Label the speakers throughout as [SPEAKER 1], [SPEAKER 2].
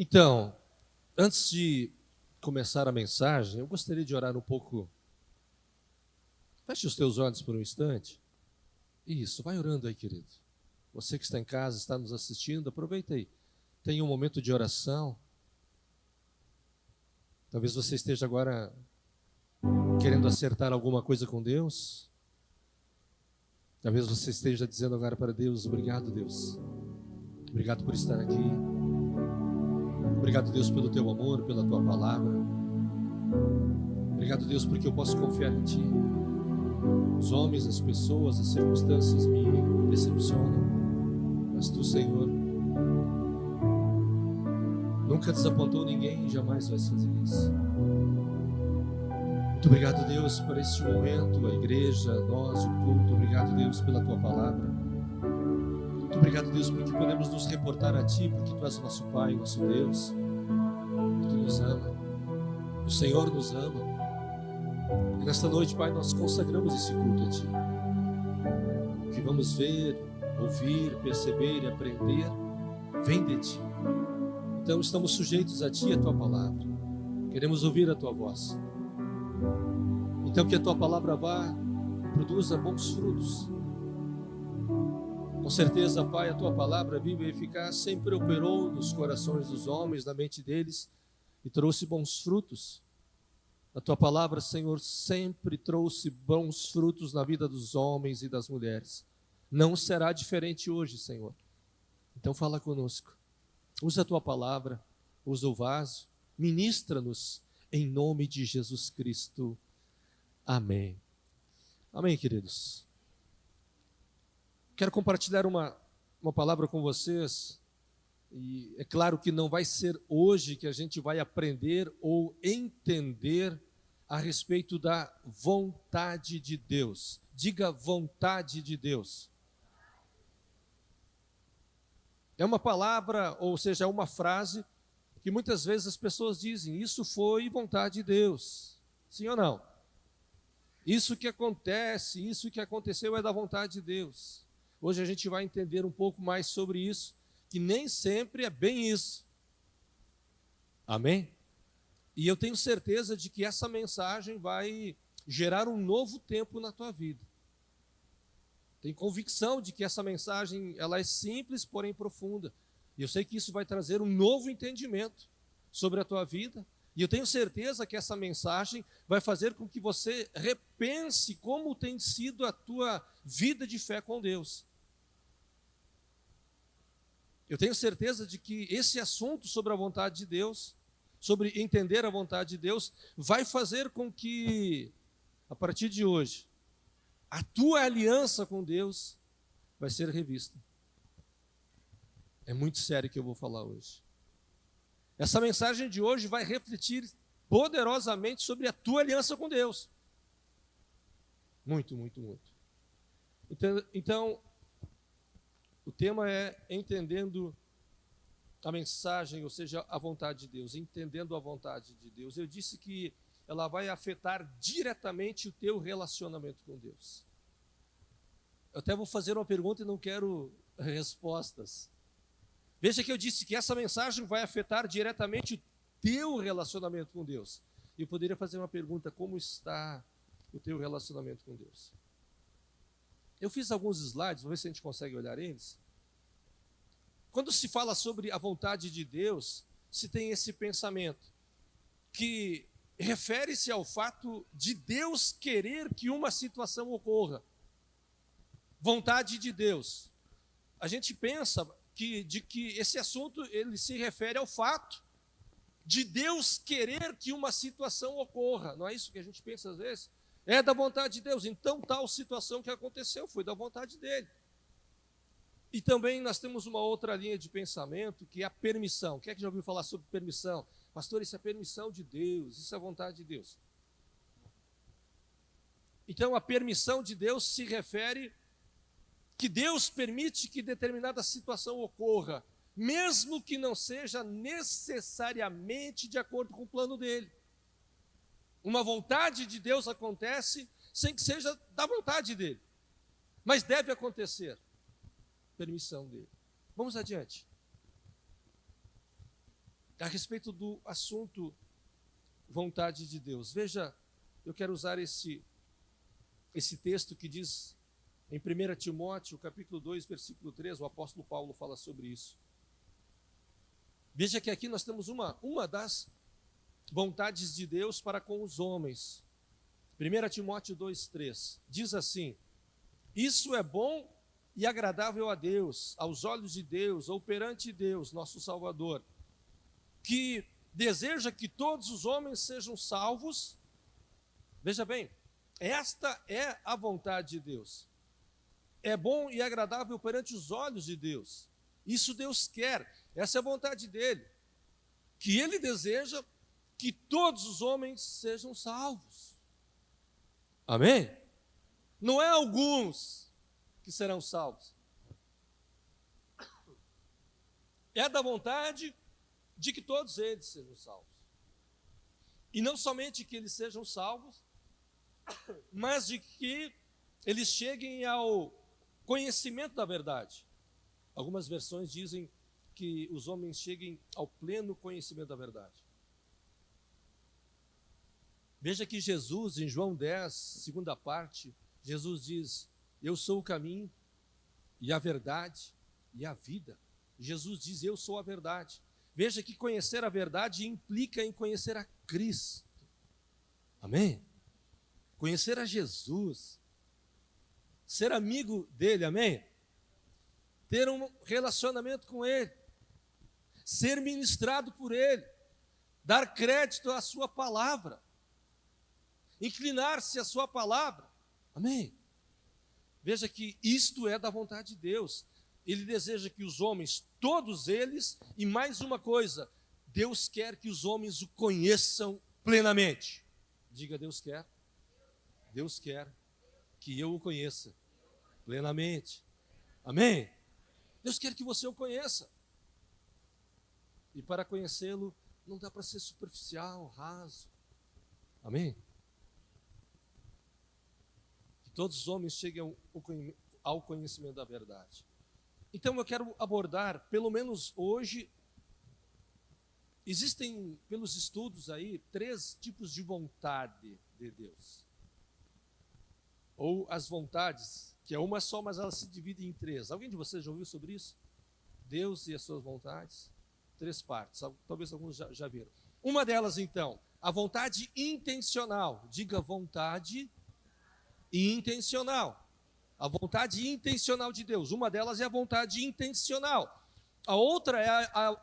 [SPEAKER 1] Então, antes de começar a mensagem, eu gostaria de orar um pouco. Feche os teus olhos por um instante. Isso, vai orando aí, querido. Você que está em casa, está nos assistindo, aproveita aí. Tenha um momento de oração. Talvez você esteja agora querendo acertar alguma coisa com Deus. Talvez você esteja dizendo agora para Deus: obrigado, Deus. Obrigado por estar aqui. Obrigado, Deus, pelo teu amor, pela tua palavra. Obrigado, Deus, porque eu posso confiar em ti. Os homens, as pessoas, as circunstâncias me decepcionam, mas tu, Senhor, nunca desapontou ninguém e jamais vais fazer isso. Muito obrigado, Deus, por este momento, a igreja, nós, o culto. Obrigado, Deus, pela tua palavra. Muito obrigado, Deus, porque podemos nos reportar a ti, porque tu és o nosso Pai, nosso Deus, que tu nos ama, o Senhor nos ama. E nesta noite, Pai, nós consagramos esse culto a ti. O que vamos ver, ouvir, perceber e aprender vem de ti. Então estamos sujeitos a ti e a tua palavra. Queremos ouvir a tua voz. Então que a tua palavra vá e produza bons frutos. Com certeza, Pai, a tua palavra viva e eficaz sempre operou nos corações dos homens, na mente deles, e trouxe bons frutos. A tua palavra, Senhor, sempre trouxe bons frutos na vida dos homens e das mulheres. Não será diferente hoje, Senhor. Então fala conosco. Usa a tua palavra, usa o vaso, ministra-nos em nome de Jesus Cristo. Amém. Amém, queridos. Quero compartilhar uma palavra com vocês. E é claro que não vai ser hoje que a gente vai aprender ou entender a respeito da vontade de Deus. Diga vontade de Deus. É uma palavra, ou seja, é uma frase que muitas vezes as pessoas dizem: isso foi vontade de Deus. Sim ou não? Isso que acontece, isso que aconteceu é da vontade de Deus. Hoje a gente vai entender um pouco mais sobre isso, que nem sempre é bem isso. Amém? E eu tenho certeza de que essa mensagem vai gerar um novo tempo na tua vida. Tenho convicção de que essa mensagem ela é simples, porém profunda. E eu sei que isso vai trazer um novo entendimento sobre a tua vida. E eu tenho certeza que essa mensagem vai fazer com que você repense como tem sido a tua vida de fé com Deus. Eu tenho certeza de que esse assunto sobre a vontade de Deus, sobre entender a vontade de Deus, vai fazer com que, a partir de hoje, a tua aliança com Deus vai ser revista. É muito sério o que eu vou falar hoje. Essa mensagem de hoje vai refletir poderosamente sobre a tua aliança com Deus. Muito, muito, muito. Então, o tema é entendendo a mensagem, ou seja, a vontade de Deus, entendendo a vontade de Deus. Eu disse que ela vai afetar diretamente o teu relacionamento com Deus. Eu até vou fazer uma pergunta e não quero respostas. Veja que eu disse que essa mensagem vai afetar diretamente o teu relacionamento com Deus. E eu poderia fazer uma pergunta: como está o teu relacionamento com Deus? Eu fiz alguns slides, vamos ver se a gente consegue olhar eles. Quando se fala sobre a vontade de Deus, se tem esse pensamento, que refere-se ao fato de Deus querer que uma situação ocorra. Vontade de Deus. A gente pensa que esse assunto ele se refere ao fato de Deus querer que uma situação ocorra. Não é isso que a gente pensa às vezes? É da vontade de Deus. Então tal situação que aconteceu foi da vontade dele. E também nós temos uma outra linha de pensamento, que é a permissão. Quem é que já ouviu falar sobre permissão? Pastor, isso é permissão de Deus, isso é vontade de Deus. Então a permissão de Deus se refere que Deus permite que determinada situação ocorra, mesmo que não seja necessariamente de acordo com o plano dele. Uma vontade de Deus acontece sem que seja da vontade dele, mas deve acontecer. Permissão dele. Vamos adiante. a respeito do assunto vontade de Deus. Veja, eu quero usar esse texto que diz em 1 Timóteo, capítulo 2, versículo 3, o apóstolo Paulo fala sobre isso. Veja que aqui nós temos uma das vontades de Deus para com os homens. 1 Timóteo 2, 3, diz assim: isso é bom e agradável a Deus, aos olhos de Deus, ou perante Deus, nosso Salvador, que deseja que todos os homens sejam salvos. Veja bem, esta é a vontade de Deus. É bom e agradável perante os olhos de Deus. Isso Deus quer, essa é a vontade dele. Que ele deseja que todos os homens sejam salvos. Amém? Não é alguns que serão salvos. É da vontade de que todos eles sejam salvos. E não somente que eles sejam salvos, mas de que eles cheguem ao conhecimento da verdade. Algumas versões dizem que os homens cheguem ao pleno conhecimento da verdade. Veja que Jesus, em João 10, segunda parte, Jesus diz: eu sou o caminho e a verdade e a vida. Jesus diz: eu sou a verdade. Veja que conhecer a verdade implica em conhecer a Cristo. Amém? Conhecer a Jesus. Ser amigo dele, amém? Ter um relacionamento com ele. Ser ministrado por ele. Dar crédito à sua palavra. Inclinar-se à sua palavra. Amém? Veja que isto é da vontade de Deus. Ele deseja que os homens, todos eles, e mais uma coisa, Deus quer que os homens o conheçam plenamente. Diga: Deus quer. Deus quer que eu o conheça plenamente. Amém? Deus quer que você o conheça. E para conhecê-lo, não dá para ser superficial, raso. Amém? Que todos os homens cheguem ao conhecimento da verdade. Então eu quero abordar, pelo menos hoje, existem, pelos estudos aí, 3 tipos de vontade de Deus. Ou as vontades, que é uma só, mas elas se dividem em 3. Alguém de vocês já ouviu sobre isso? Deus e as suas vontades? 3 partes, talvez alguns já viram. Uma delas, então, a vontade intencional. Diga: vontade intencional. A vontade intencional de Deus. Uma delas é a vontade intencional. A outra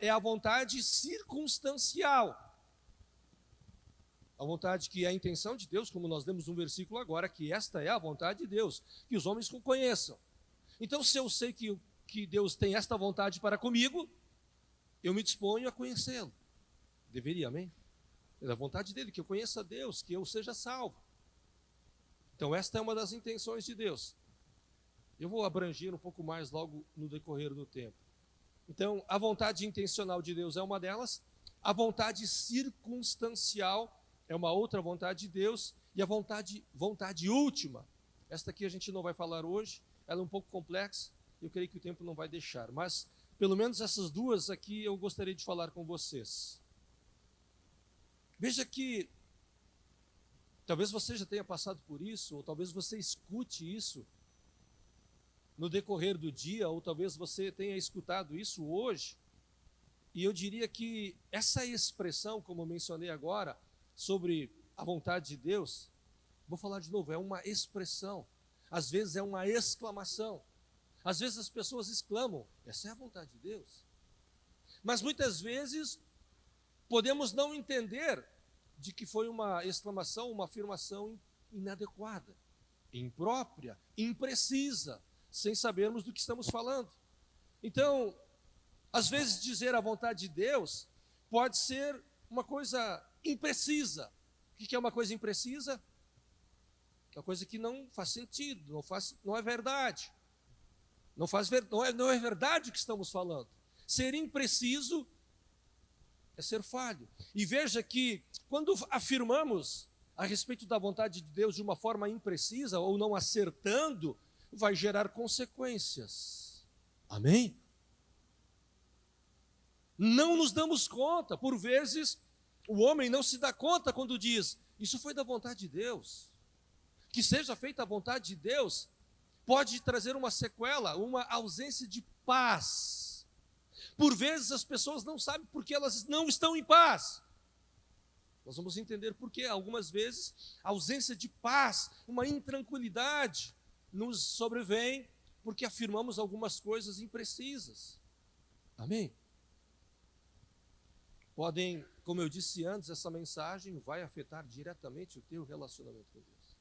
[SPEAKER 1] é a vontade circunstancial. A vontade que é a intenção de Deus, como nós lemos no versículo agora, que esta é a vontade de Deus, que os homens o conheçam. Então, se eu sei que Deus tem esta vontade para comigo, eu me disponho a conhecê-lo. Deveria, amém? É da vontade dele, que eu conheça Deus, que eu seja salvo. Então, esta é uma das intenções de Deus. Eu vou abranger um pouco mais logo no decorrer do tempo. Então, a vontade intencional de Deus é uma delas. A vontade circunstancial é uma outra vontade de Deus. E a vontade última, esta aqui a gente não vai falar hoje, ela é um pouco complexa, eu creio que o tempo não vai deixar. Mas, pelo menos essas 2 aqui eu gostaria de falar com vocês. Veja que, talvez você já tenha passado por isso, ou talvez você escute isso no decorrer do dia, ou talvez você tenha escutado isso hoje, e eu diria que essa expressão, como eu mencionei agora, sobre a vontade de Deus, vou falar de novo, é uma expressão, às vezes é uma exclamação, às vezes as pessoas exclamam: essa é a vontade de Deus. Mas muitas vezes podemos não entender de que foi uma exclamação, uma afirmação inadequada, imprópria, imprecisa, sem sabermos do que estamos falando. Então, às vezes dizer a vontade de Deus pode ser uma coisa imprecisa. O que é uma coisa imprecisa? Uma coisa que não faz sentido, não é verdade. Não é verdade o que estamos falando. Ser impreciso é ser falho. E veja que quando afirmamos a respeito da vontade de Deus de uma forma imprecisa ou não acertando, vai gerar consequências. Amém? Não nos damos conta. Por vezes, o homem não se dá conta quando diz: isso foi da vontade de Deus. Que seja feita a vontade de Deus, pode trazer uma sequela, uma ausência de paz. Por vezes as pessoas não sabem porque elas não estão em paz. Nós vamos entender por quê. Algumas vezes, a ausência de paz, uma intranquilidade, nos sobrevém porque afirmamos algumas coisas imprecisas. Amém? Podem, como eu disse antes, essa mensagem vai afetar diretamente o teu relacionamento com Deus.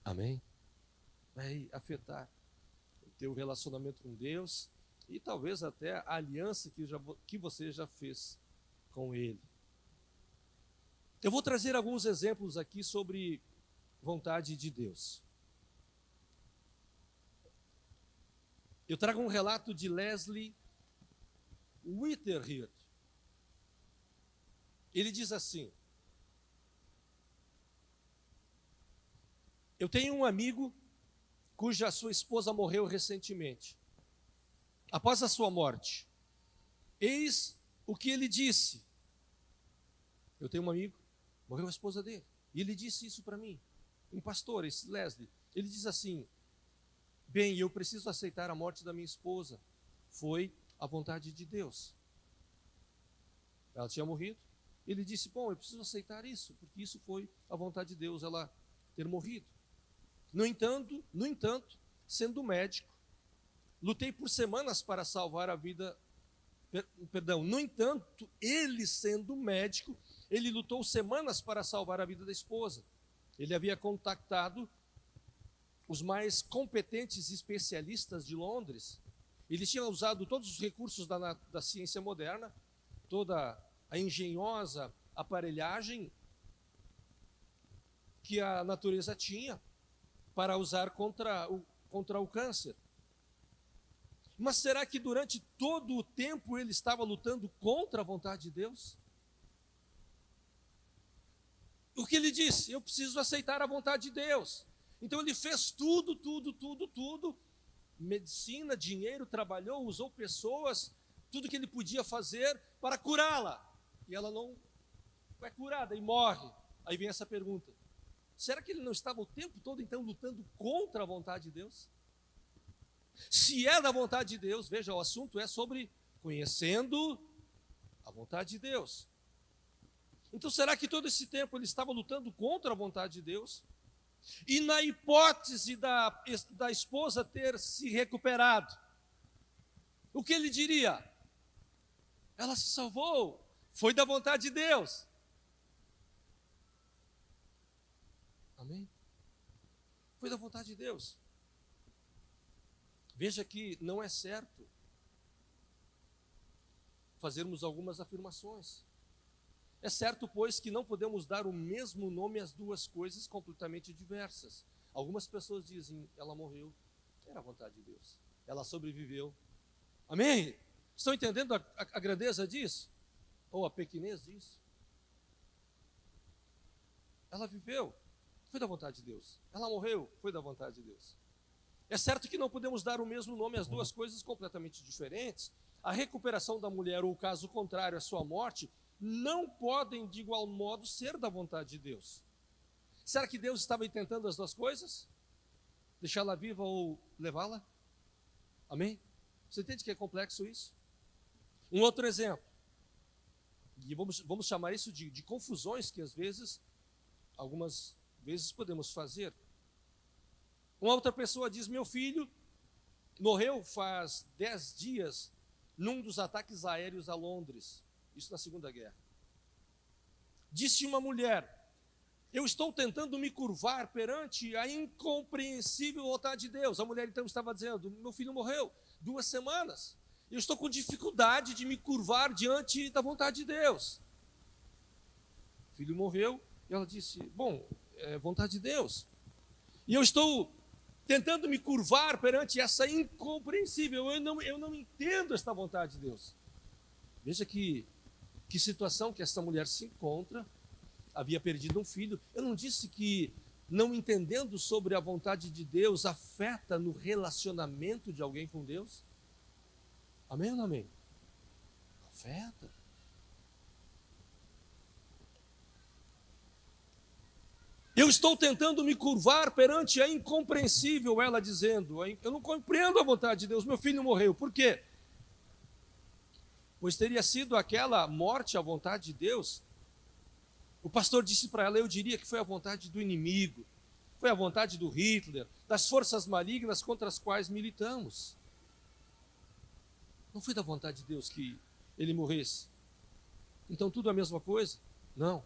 [SPEAKER 1] Amém? Vai afetar o teu relacionamento com Deus e talvez até a aliança que você já fez com Ele. Eu vou trazer alguns exemplos aqui sobre vontade de Deus. Eu trago um relato de Leslie Witherhead. Ele diz assim: eu tenho um amigo cuja sua esposa morreu recentemente. Após a sua morte, eis o que ele disse. Eu tenho um amigo, morreu a esposa dele, e ele disse isso para mim. Um pastor, esse Leslie, ele diz assim: bem, eu preciso aceitar a morte da minha esposa. Foi a vontade de Deus. Ela tinha morrido. Ele disse: bom, eu preciso aceitar isso, porque isso foi a vontade de Deus, ela ter morrido. No entanto, sendo médico, lutei por semanas para salvar a vida. No entanto, ele sendo médico, ele lutou semanas para salvar a vida da esposa. Ele havia contactado os mais competentes especialistas de Londres. Ele tinha usado todos os recursos da ciência moderna, toda a engenhosa aparelhagem que a natureza tinha para usar contra o câncer. Mas será que durante todo o tempo ele estava lutando contra a vontade de Deus? O que ele disse? Eu preciso aceitar a vontade de Deus. Então ele fez tudo, medicina, dinheiro, trabalhou, usou pessoas, tudo que ele podia fazer para curá-la. E ela não é curada e morre. Aí vem essa pergunta: será que ele não estava o tempo todo então lutando contra a vontade de Deus? Se é da vontade de Deus, veja, o assunto é sobre conhecendo a vontade de Deus. Então será que todo esse tempo ele estava lutando contra a vontade de Deus? E na hipótese da esposa ter se recuperado, o que ele diria? Ela se salvou, foi da vontade de Deus. Amém? Foi da vontade de Deus. Veja que não é certo fazermos algumas afirmações. É certo, pois, que não podemos dar o mesmo nome às duas coisas completamente diversas. Algumas pessoas dizem: ela morreu, era a vontade de Deus. Ela sobreviveu. Amém? Estão entendendo a grandeza disso? Ou a pequenez disso? Ela viveu, foi da vontade de Deus. Ela morreu, foi da vontade de Deus. É certo que não podemos dar o mesmo nome às duas coisas completamente diferentes. A recuperação da mulher ou o caso contrário, a sua morte, não podem de igual modo ser da vontade de Deus. Será que Deus estava intentando as duas coisas? Deixá-la viva ou levá-la? Amém? Você entende que é complexo isso? Um outro exemplo, e vamos chamar isso de confusões que às vezes, algumas vezes podemos fazer. Uma outra pessoa diz: meu filho morreu faz 10 dias num dos ataques aéreos a Londres, isso na Segunda Guerra. Disse uma mulher: eu estou tentando me curvar perante a incompreensível vontade de Deus. A mulher então estava dizendo: meu filho morreu 2 semanas, eu estou com dificuldade de me curvar diante da vontade de Deus. O filho morreu e ela disse: bom, é vontade de Deus. E eu estou tentando me curvar perante essa incompreensível, eu não entendo esta vontade de Deus. Veja que situação que essa mulher se encontra. Havia perdido um filho. Eu não disse que não entendendo sobre a vontade de Deus afeta no relacionamento de alguém com Deus? Amém ou não amém? Afeta. Eu estou tentando me curvar perante a incompreensível, ela dizendo, eu não compreendo a vontade de Deus, meu filho morreu. Por quê? Pois teria sido aquela morte a vontade de Deus. O pastor disse para ela, eu diria que foi a vontade do inimigo, foi a vontade do Hitler, das forças malignas contra as quais militamos. Não foi da vontade de Deus que ele morresse. Então tudo a mesma coisa? Não.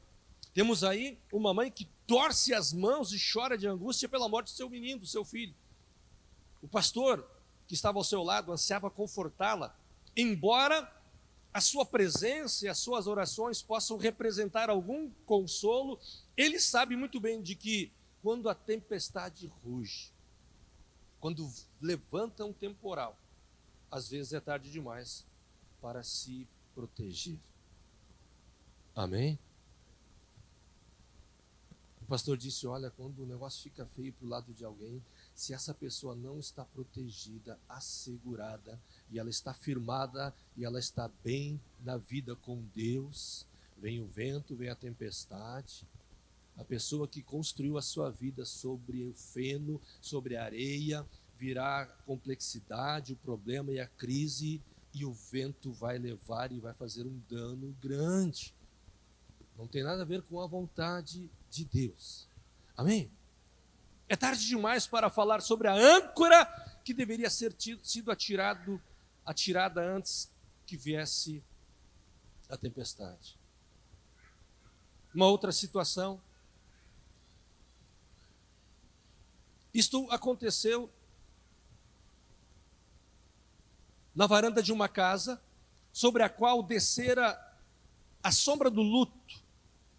[SPEAKER 1] Temos aí uma mãe que torce as mãos e chora de angústia pela morte do seu menino, do seu filho. O pastor que estava ao seu lado ansiava confortá-la, embora a sua presença e as suas orações possam representar algum consolo. Ele sabe muito bem de que quando a tempestade ruge, quando levanta um temporal, às vezes é tarde demais para se proteger. Amém? O pastor disse, olha, quando o negócio fica feio para o lado de alguém, se essa pessoa não está protegida, assegurada, e ela está firmada, e ela está bem na vida com Deus, vem o vento, vem a tempestade, a pessoa que construiu a sua vida sobre o feno, sobre a areia, virá a complexidade, o problema e a crise, e o vento vai levar e vai fazer um dano grande. Não tem nada a ver com a vontade de Deus. Amém? É tarde demais para falar sobre a âncora que deveria sido atirada antes que viesse a tempestade. Uma outra situação. Isto aconteceu na varanda de uma casa sobre a qual descera a sombra do luto.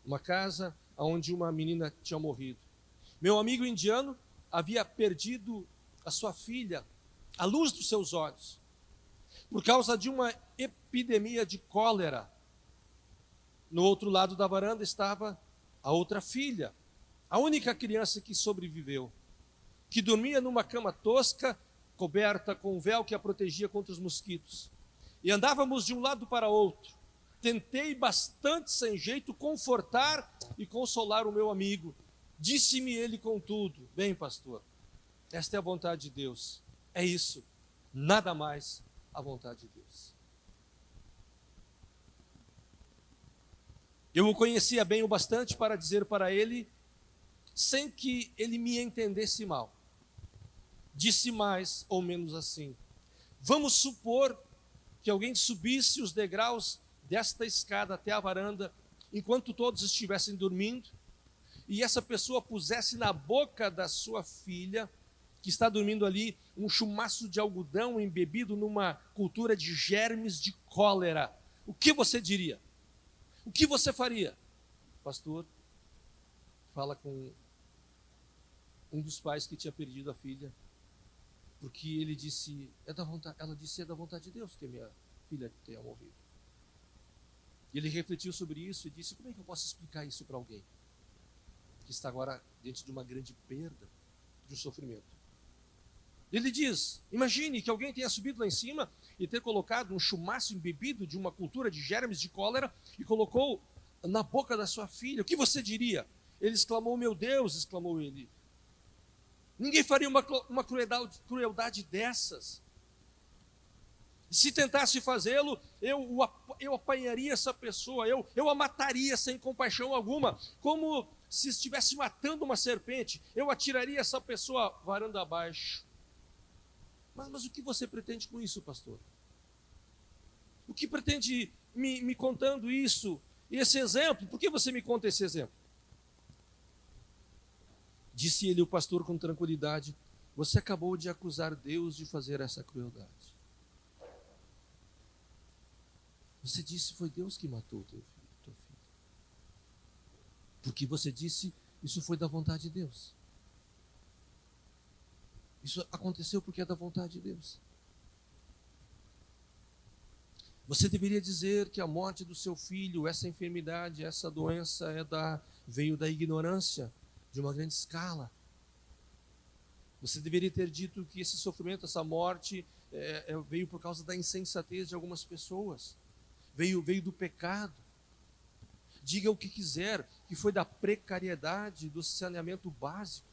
[SPEAKER 1] Uma casa onde uma menina tinha morrido. Meu amigo indiano havia perdido a sua filha, a luz dos seus olhos, por causa de uma epidemia de cólera. No outro lado da varanda estava a outra filha, a única criança que sobreviveu, que dormia numa cama tosca, coberta com um véu que a protegia contra os mosquitos. E andávamos de um lado para outro. Tentei bastante sem jeito confortar e consolar o meu amigo. Disse-me ele contudo, bem pastor, esta é a vontade de Deus, é isso, nada mais a vontade de Deus. Eu o conhecia bem o bastante para dizer para ele, sem que ele me entendesse mal. Disse mais ou menos assim, vamos supor que alguém subisse os degraus desta escada até a varanda, enquanto todos estivessem dormindo, e essa pessoa pusesse na boca da sua filha, que está dormindo ali, um chumaço de algodão embebido numa cultura de germes de cólera. O que você diria? O que você faria? Pastor, fala com um dos pais que tinha perdido a filha, porque ele disse, ela disse, é da vontade de Deus que a minha filha tenha morrido. E ele refletiu sobre isso e disse, como é que eu posso explicar isso para alguém que está agora diante de uma grande perda, de um sofrimento? Ele diz, imagine que alguém tenha subido lá em cima e ter colocado um chumaço embebido de uma cultura de germes de cólera e colocou na boca da sua filha. O que você diria? Ele exclamou, meu Deus, exclamou ele. Ninguém faria uma crueldade dessas. Se tentasse fazê-lo, eu apanharia essa pessoa, eu a mataria sem compaixão alguma, como se estivesse matando uma serpente, eu atiraria essa pessoa varanda abaixo. Mas o que você pretende com isso, pastor? O que pretende me contando isso, esse exemplo? Por que você me conta esse exemplo? Disse ele, o pastor, com tranquilidade, você acabou de acusar Deus de fazer essa crueldade. Você disse foi Deus que matou teu filho. Porque você disse isso foi da vontade de Deus. Isso aconteceu porque é da vontade de Deus. Você deveria dizer que a morte do seu filho, essa enfermidade, essa doença veio da ignorância de uma grande escala. Você deveria ter dito que esse sofrimento, essa morte, veio por causa da insensatez de algumas pessoas. veio do pecado. Diga o que quiser, que foi da precariedade, do saneamento básico,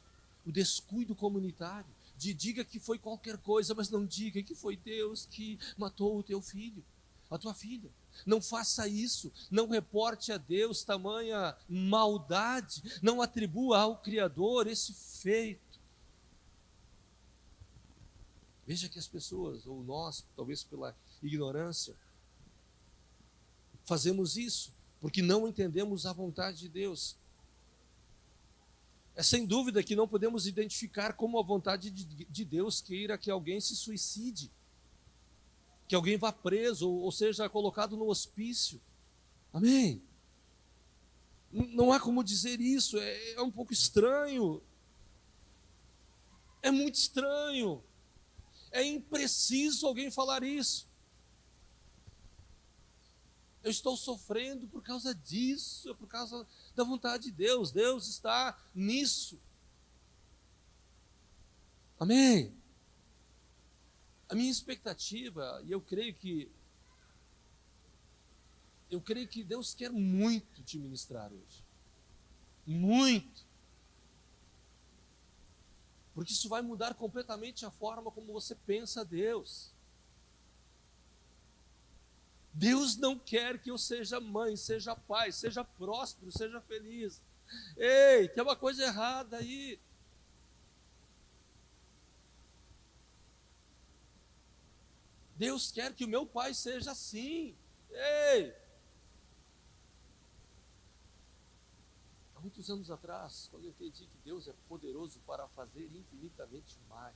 [SPEAKER 1] o descuido comunitário. Diga que foi qualquer coisa, mas não diga que foi Deus que matou o teu filho, a tua filha. Não faça isso, não reporte a Deus tamanha maldade, não atribua ao Criador esse feito. Veja que as pessoas, ou nós, talvez pela ignorância, fazemos isso, porque não entendemos a vontade de Deus. É sem dúvida que não podemos identificar como a vontade de Deus queira que alguém se suicide, que alguém vá preso, ou seja colocado no hospício. Amém? Não há como dizer isso, é um pouco estranho. É muito estranho. É impreciso alguém falar isso. Eu estou sofrendo por causa disso, por causa da vontade de Deus. Deus está nisso. Amém? A minha expectativa, e eu creio que Deus quer muito te ministrar hoje. Muito. Porque isso vai mudar completamente a forma como você pensa Deus. Deus não quer que eu seja mãe, seja pai, seja próspero, seja feliz. Ei, tem uma coisa errada aí. Deus quer que o meu pai seja assim. Ei! Há muitos anos atrás, quando eu entendi que Deus é poderoso para fazer infinitamente mais,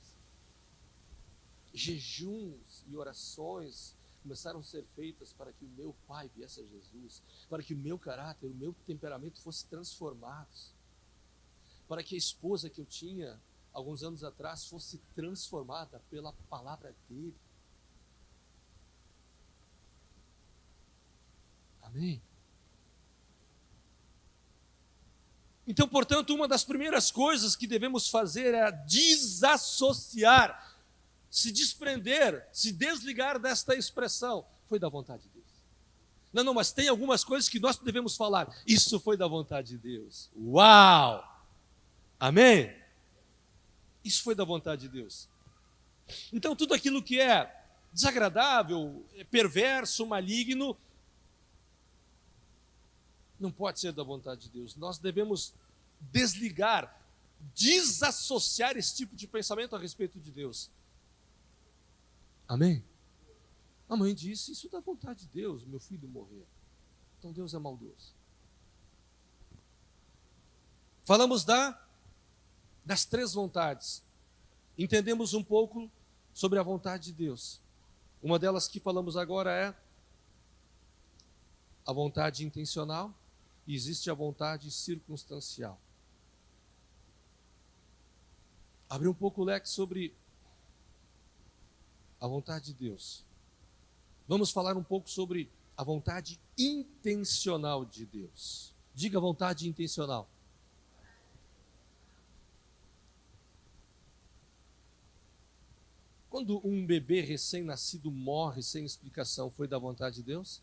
[SPEAKER 1] jejuns e orações começaram a ser feitas para que o meu pai viesse a Jesus, para que o meu caráter, o meu temperamento fosse transformados, para que a esposa que eu tinha alguns anos atrás fosse transformada pela palavra dele. Amém? Então, portanto, uma das primeiras coisas que devemos fazer é desassociar, se desprender, se desligar desta expressão. Foi da vontade de Deus. Não, mas tem algumas coisas que nós devemos falar. Isso foi da vontade de Deus. Uau! Amém? Isso foi da vontade de Deus. Então, tudo aquilo que é desagradável, perverso, maligno, não pode ser da vontade de Deus. Nós devemos desligar, desassociar esse tipo de pensamento a respeito de Deus. Amém? A mãe disse, isso é da vontade de Deus, meu filho morrer. Então Deus é maldoso. Falamos das três vontades. Entendemos um pouco sobre a vontade de Deus. Uma delas que falamos agora é a vontade intencional. E existe a vontade circunstancial. Abri um pouco o leque sobre a vontade de Deus. Vamos falar um pouco sobre a vontade intencional de Deus. Diga vontade intencional. Quando um bebê recém-nascido morre sem explicação, foi da vontade de Deus?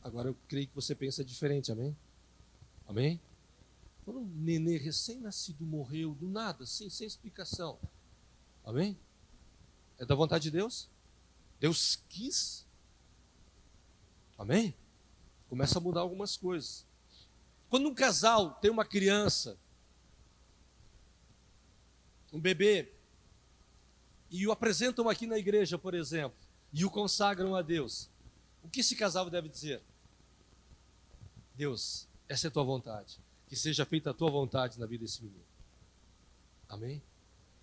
[SPEAKER 1] Agora eu creio que você pensa diferente, amém? Amém? Quando um nenê recém-nascido morreu do nada, sem explicação, amém? É da vontade de Deus? Deus quis? Amém? Começa a mudar algumas coisas. Quando um casal tem uma criança, um bebê, e o apresentam aqui na igreja, por exemplo, e o consagram a Deus, o que esse casal deve dizer? Deus, essa é a tua vontade. Que seja feita a tua vontade na vida desse menino. Amém?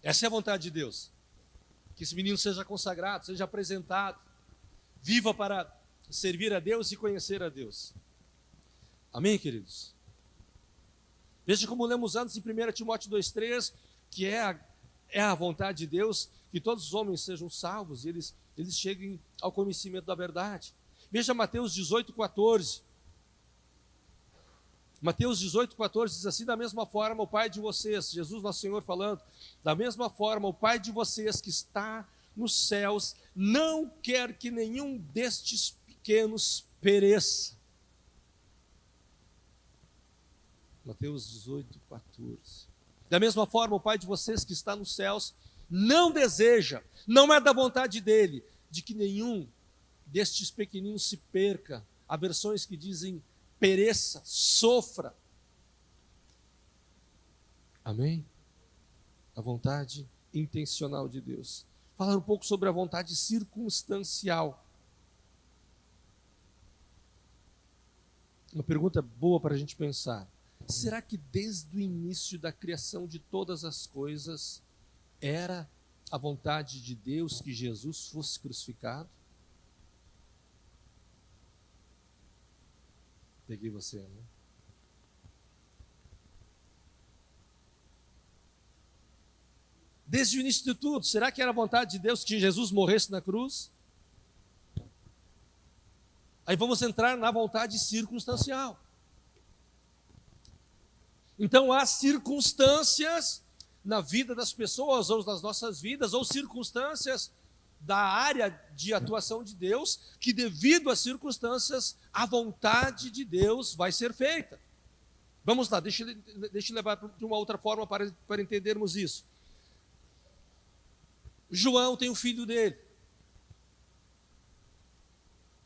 [SPEAKER 1] Essa é a vontade de Deus. Que esse menino seja consagrado, seja apresentado, viva para servir a Deus e conhecer a Deus. Amém, queridos? Veja como lemos antes em 1 Timóteo 2,3, que é a vontade de Deus, que todos os homens sejam salvos e eles cheguem ao conhecimento da verdade. Veja Mateus 18,14. Mateus 18,14 diz assim: da mesma forma o Pai de vocês, Jesus nosso Senhor falando, da mesma forma o Pai de vocês que está nos céus não quer que nenhum destes pequenos pereça. Mateus 18, 14. Da mesma forma, o Pai de vocês que está nos céus não deseja, não é da vontade dele, de que nenhum destes pequeninos se perca. Há versões que dizem pereça, sofra. Amém? A vontade intencional de Deus. Falar um pouco sobre a vontade circunstancial. Uma pergunta boa para a gente pensar. Será que desde o início da criação de todas as coisas era a vontade de Deus que Jesus fosse crucificado? Peguei você, né? Desde o início de tudo, será que era a vontade de Deus que Jesus morresse na cruz? Aí vamos entrar na vontade circunstancial. Então há circunstâncias na vida das pessoas, ou nas nossas vidas, ou circunstâncias da área de atuação de Deus, que devido às circunstâncias, a vontade de Deus vai ser feita. Vamos lá, deixa eu levar de uma outra forma para entendermos isso. João tem o filho dele.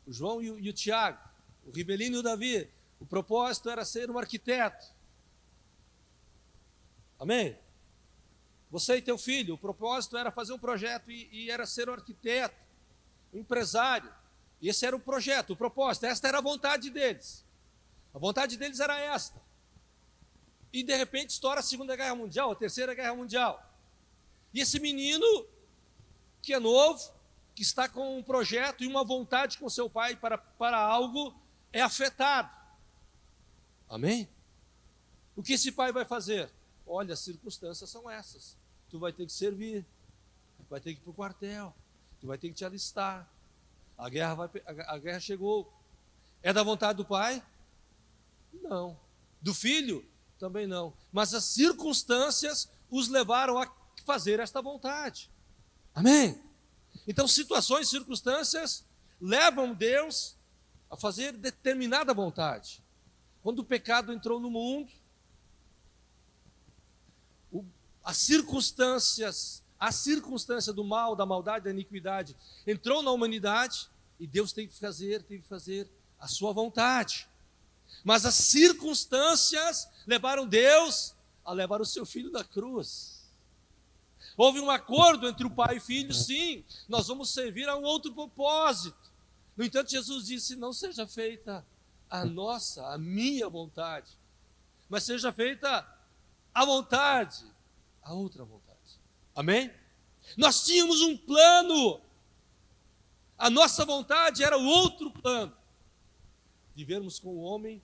[SPEAKER 1] O João e o Tiago, o Ribelino e o Davi. O propósito era ser um arquiteto. Amém? Você e teu filho, o propósito era fazer um projeto e era ser um arquiteto, um empresário. E esse era o projeto, o propósito. Esta era a vontade deles. A vontade deles era esta. E de repente estoura a Segunda Guerra Mundial, a Terceira Guerra Mundial. E esse menino, que é novo, que está com um projeto e uma vontade com seu pai para algo, é afetado. Amém? O que esse pai vai fazer? Olha, as circunstâncias são essas. Tu vai ter que servir, vai ter que ir para o quartel, tu vai ter que te alistar. A guerra chegou. É da vontade do pai? Não. Do filho? Também não. Mas as circunstâncias os levaram a fazer esta vontade. Amém? Então, situações, circunstâncias levam Deus a fazer determinada vontade. Quando o pecado entrou no mundo, a circunstância do mal, da maldade, da iniquidade entrou na humanidade e Deus teve que fazer a sua vontade. Mas as circunstâncias levaram Deus a levar o seu filho da cruz. Houve um acordo entre o pai e o filho, sim, nós vamos servir a um outro propósito. No entanto, Jesus disse, não seja feita a minha vontade, mas seja feita a vontade, a outra vontade. Amém? Nós tínhamos um plano, a nossa vontade era o outro plano. Vivermos com o homem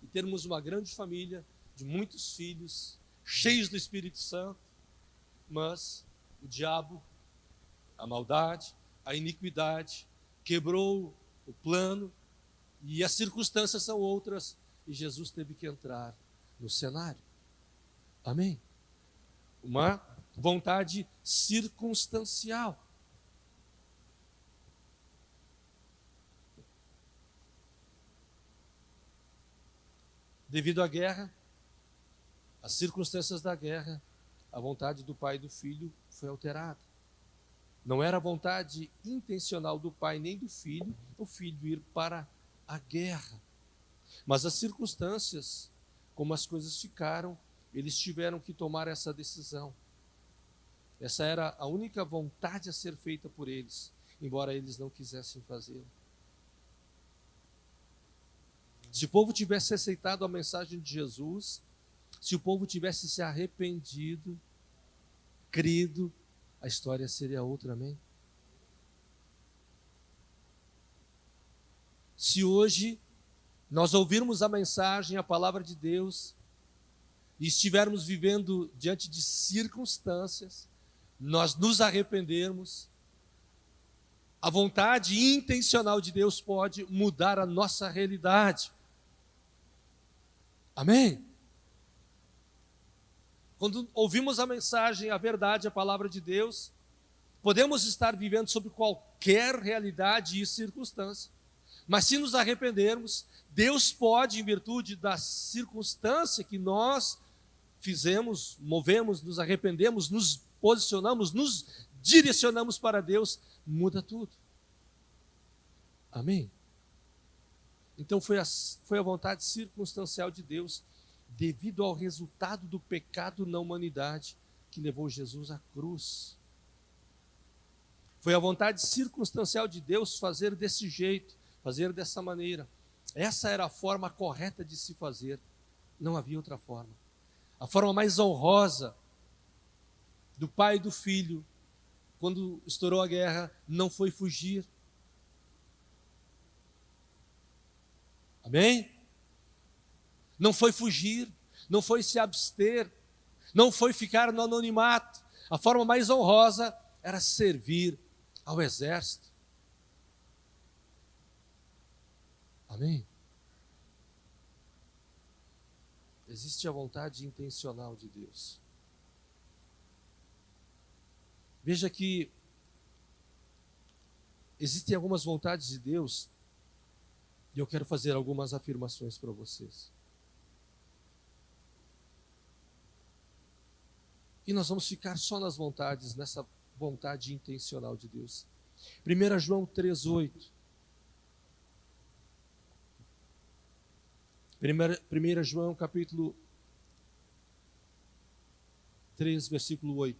[SPEAKER 1] e termos uma grande família de muitos filhos, cheios do Espírito Santo, mas o diabo, a maldade, a iniquidade, quebrou o plano e as circunstâncias são outras e Jesus teve que entrar no cenário. Amém? Uma vontade circunstancial. Devido à guerra, as circunstâncias da guerra, a vontade do pai e do filho foi alterada. Não era a vontade intencional do pai nem do filho, o filho ir para a guerra. Mas as circunstâncias, como as coisas ficaram, eles tiveram que tomar essa decisão. Essa era a única vontade a ser feita por eles, embora eles não quisessem fazê-lo. Se o povo tivesse aceitado a mensagem de Jesus, se o povo tivesse se arrependido, crido, a história seria outra, amém? Se hoje nós ouvirmos a mensagem, a palavra de Deus, e estivermos vivendo diante de circunstâncias, nós nos arrependermos, a vontade intencional de Deus pode mudar a nossa realidade. Amém? Quando ouvimos a mensagem, a verdade, a palavra de Deus, Podemos estar vivendo sobre qualquer realidade e circunstância, mas se nos arrependermos, Deus pode, em virtude da circunstância que nós fizemos, movemos, nos arrependemos, nos posicionamos, nos direcionamos para Deus, muda tudo. Amém? Então foi a vontade circunstancial de Deus, devido ao resultado do pecado na humanidade, que levou Jesus à cruz. Foi a vontade circunstancial de Deus fazer desse jeito, fazer dessa maneira. Essa era a forma correta de se fazer, não havia outra forma. A forma mais honrosa do pai e do filho, quando estourou a guerra, não foi fugir. Amém? Não foi fugir, não foi se abster, não foi ficar no anonimato. A forma mais honrosa era servir ao exército. Amém? Existe a vontade intencional de Deus. Veja que existem algumas vontades de Deus e eu quero fazer algumas afirmações para vocês. E nós vamos ficar só nas vontades, nessa vontade intencional de Deus. 1 João 3,8. 1 João capítulo 3, versículo 8.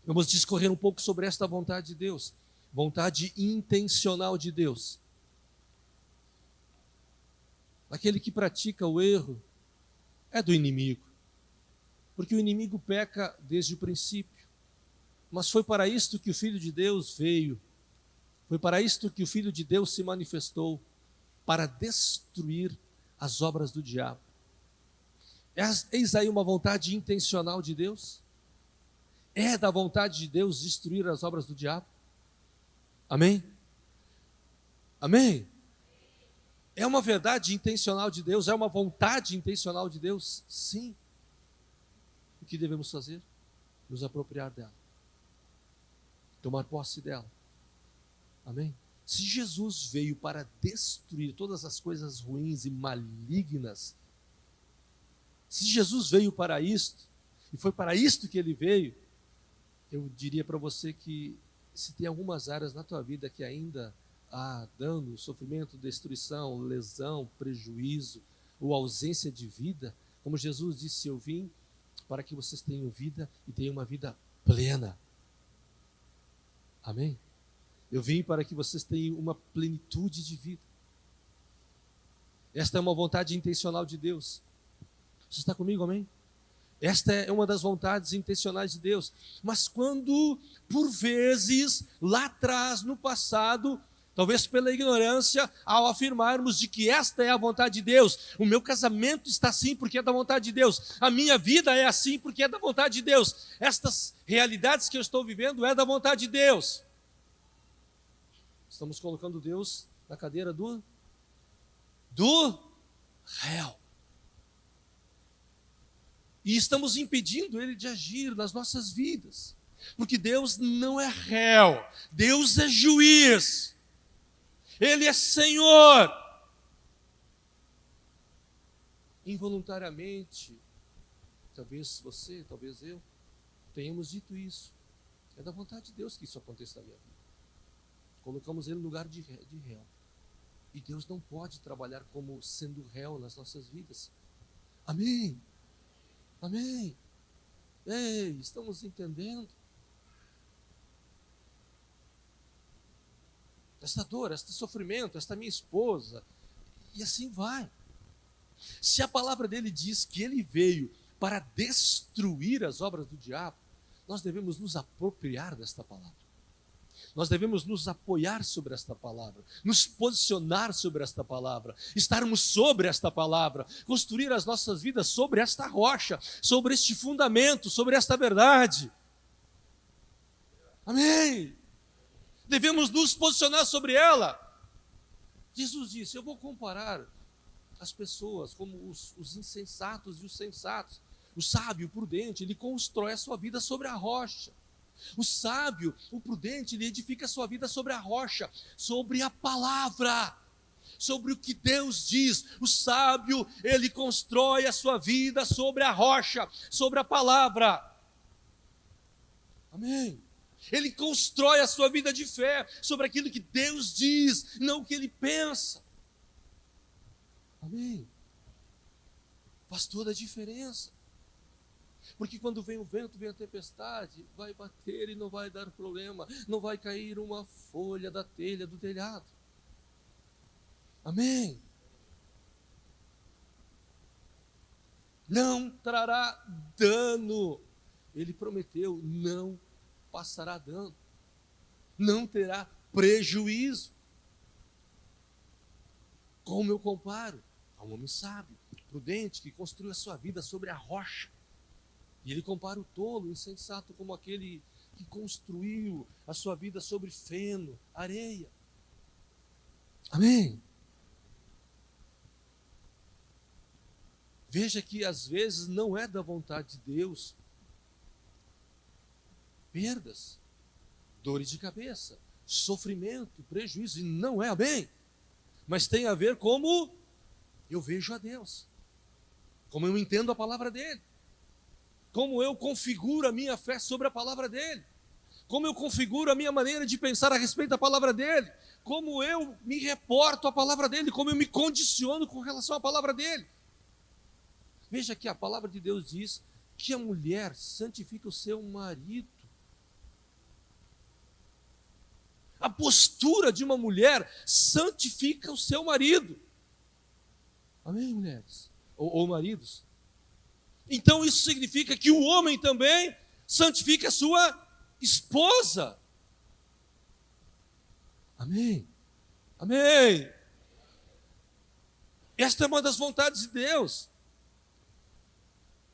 [SPEAKER 1] Vamos discorrer um pouco sobre esta vontade de Deus, vontade intencional de Deus. Aquele que pratica o erro é do inimigo, porque o inimigo peca desde o princípio. Mas foi para isto que o Filho de Deus veio, foi para isto que o Filho de Deus se manifestou, para destruir as obras do diabo. Eis aí uma vontade intencional de Deus. É da vontade de Deus destruir as obras do diabo? Amém? Amém? É uma verdade intencional de Deus? É uma vontade intencional de Deus? Sim. O que devemos fazer? Nos apropriar dela. Tomar posse dela. Amém? Se Jesus veio para destruir todas as coisas ruins e malignas, se Jesus veio para isto, e foi para isto que ele veio, eu diria para você que se tem algumas áreas na tua vida que ainda há dano, sofrimento, destruição, lesão, prejuízo ou ausência de vida, como Jesus disse, eu vim para que vocês tenham vida e tenham uma vida plena. Amém? Eu vim para que vocês tenham uma plenitude de vida. Esta é uma vontade intencional de Deus. Você está comigo, amém? Esta é uma das vontades intencionais de Deus. Mas quando, por vezes, lá atrás, no passado, talvez pela ignorância, ao afirmarmos de que esta é a vontade de Deus, o meu casamento está assim porque é da vontade de Deus, a minha vida é assim porque é da vontade de Deus, estas realidades que eu estou vivendo é da vontade de Deus. Estamos colocando Deus na cadeira do réu. E estamos impedindo Ele de agir nas nossas vidas. Porque Deus não é réu, Deus é juiz. Ele é Senhor. Involuntariamente, talvez você, talvez eu, tenhamos dito isso. É da vontade de Deus que isso aconteça na minha vida. Colocamos Ele no lugar de réu. E Deus não pode trabalhar como sendo réu nas nossas vidas. Amém? Amém? Ei, estamos entendendo? Esta dor, este sofrimento, esta minha esposa, e assim vai. Se a palavra dele diz que ele veio para destruir as obras do diabo, nós devemos nos apropriar desta palavra. Nós devemos nos apoiar sobre esta palavra, nos posicionar sobre esta palavra, estarmos sobre esta palavra, construir as nossas vidas sobre esta rocha, sobre este fundamento, sobre esta verdade. Amém? Devemos nos posicionar sobre ela. Jesus disse, eu vou comparar as pessoas como os insensatos e os sensatos. O sábio, o prudente, ele constrói a sua vida sobre a rocha. O sábio, o prudente, ele edifica a sua vida sobre a rocha, sobre a palavra, sobre o que Deus diz. O sábio, ele constrói a sua vida sobre a rocha, sobre a palavra. Amém. Ele constrói a sua vida de fé sobre aquilo que Deus diz, não o que ele pensa. Amém. Faz toda a diferença. Porque quando vem o vento, vem a tempestade, vai bater e não vai dar problema, não vai cair uma folha da telha do telhado. Amém. Não trará dano. Ele prometeu, não passará dano. Não terá prejuízo. Como eu comparo? A um homem sábio, prudente, que construiu a sua vida sobre a rocha. E ele compara o tolo, o insensato, como aquele que construiu a sua vida sobre feno, areia. Amém? Veja que às vezes não é da vontade de Deus perdas, dores de cabeça, sofrimento, prejuízo, e não é, amém? Mas tem a ver como eu vejo a Deus, como eu entendo a palavra dele, como eu configuro a minha fé sobre a palavra dele, como eu configuro a minha maneira de pensar a respeito da palavra dele, como eu me reporto à palavra dele, como eu me condiciono com relação à palavra dele. Veja que a palavra de Deus diz que a mulher santifica o seu marido. A postura de uma mulher santifica o seu marido. Amém, mulheres? Ou maridos? Então isso significa que o homem também santifica a sua esposa. Amém? Amém? Esta é uma das vontades de Deus.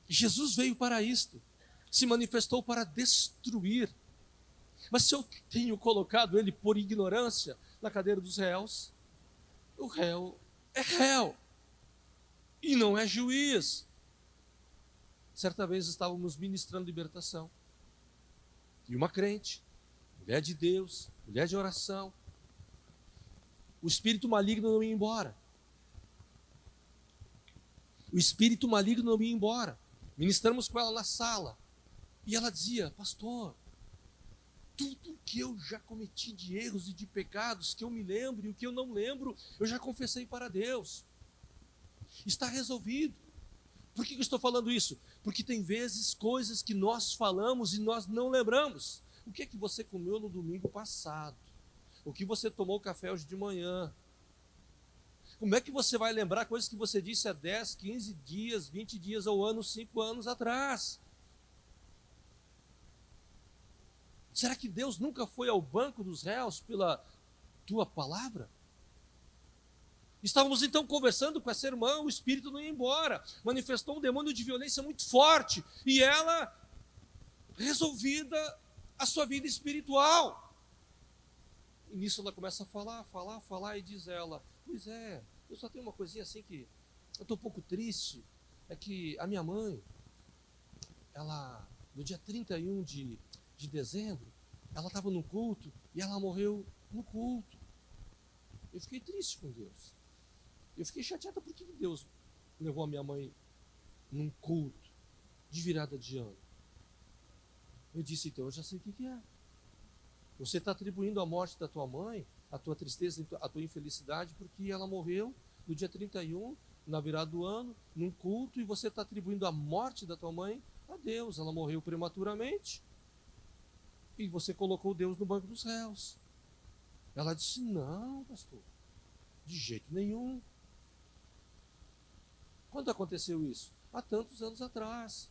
[SPEAKER 1] Jesus veio para isto, se manifestou para destruir. Mas se eu tenho colocado ele por ignorância na cadeira dos réus, o réu é réu e não é juiz. Certa vez estávamos ministrando libertação e uma crente, mulher de Deus, mulher de oração, o espírito maligno não ia embora. O espírito maligno não ia embora. Ministramos com ela na sala e ela dizia: pastor, tudo que eu já cometi de erros e de pecados, que eu me lembro e o que eu não lembro, eu já confessei para Deus. Está resolvido. Por que eu estou falando isso? Porque tem vezes coisas que nós falamos e nós não lembramos. O que é que você comeu no domingo passado? O que você tomou café hoje de manhã? Como é que você vai lembrar coisas que você disse há 10, 15 dias, 20 dias ou anos, 5 anos atrás? Será que Deus nunca foi ao banco dos réus pela tua palavra? Estávamos então conversando com essa irmã, o espírito não ia embora, manifestou um demônio de violência muito forte, e ela, resolvida a sua vida espiritual. E nisso ela começa a falar, e diz ela: pois é, eu só tenho uma coisinha assim que eu estou um pouco triste, é que a minha mãe, ela, no dia 31 de dezembro, ela estava no culto e ela morreu no culto. Eu fiquei triste com Deus. Eu fiquei chateada porque Deus levou a minha mãe num culto de virada de ano. Eu disse: então eu já sei o que é. Você está atribuindo a morte da tua mãe, a tua tristeza, a tua infelicidade, porque ela morreu no dia 31, na virada do ano, num culto, e você está atribuindo a morte da tua mãe a Deus. Ela morreu prematuramente e você colocou Deus no banco dos réus. Ela disse: não, pastor, de jeito nenhum. Quando aconteceu isso? Há tantos anos atrás.